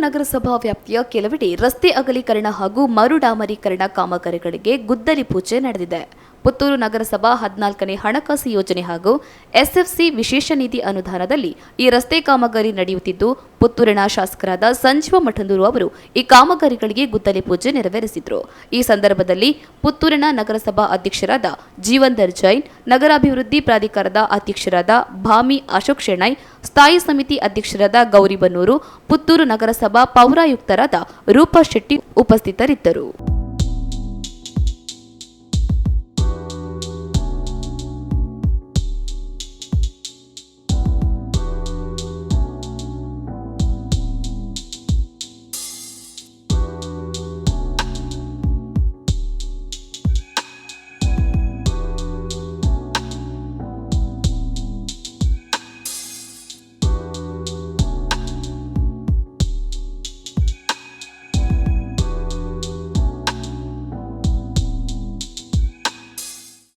ನಗರಸಭಾ ವ್ಯಾಪ್ತಿಯ ಕೆಲವೆಡೆ ರಸ್ತೆ ಅಗಲೀಕರಣ ಹಾಗೂ ಮರು ಡಾಮರೀಕರಣ ಕಾಮಗಾರಿಗಳಿಗೆ ಗುದ್ದಲಿ ಪೂಜೆ ನಡೆದಿದೆ. ಪುತ್ತೂರು ನಗರಸಭಾ 14ನೇ ಹಣಕಾಸು ಯೋಜನೆ ಹಾಗೂ ಎಸ್ಎಫ್ಸಿ ವಿಶೇಷ ನಿಧಿ ಅನುದಾನದಲ್ಲಿ ಈ ರಸ್ತೆ ಕಾಮಗಾರಿ ನಡೆಯುತ್ತಿದ್ದು, ಪುತ್ತೂರಿನ ಶಾಸಕರಾದ ಸಂಜೀವ ಮಠಂದೂರು ಅವರು ಈ ಕಾಮಗಾರಿಗಳಿಗೆ ಗುದ್ದಲಿ ಪೂಜೆ ನೆರವೇರಿಸಿದರು. ಈ ಸಂದರ್ಭದಲ್ಲಿ ಪುತ್ತೂರಿನ ನಗರಸಭಾ ಅಧ್ಯಕ್ಷರಾದ ಜೀವಂದರ್ ಜೈನ್, ನಗರಾಭಿವೃದ್ಧಿ ಪ್ರಾಧಿಕಾರದ ಅಧ್ಯಕ್ಷರಾದ ಭಾಮಿ ಅಶೋಕ್ ಶೆಣೈ, ಸ್ಥಾಯಿ ಸಮಿತಿ ಅಧ್ಯಕ್ಷರಾದ ಗೌರಿ ಬನ್ನೂರು, ಪುತ್ತೂರು ನಗರಸಭಾ ಪೌರಾಯುಕ್ತರಾದ ರೂಪಾ ಶೆಟ್ಟಿ ಉಪಸ್ಥಿತರಿದ್ದರು.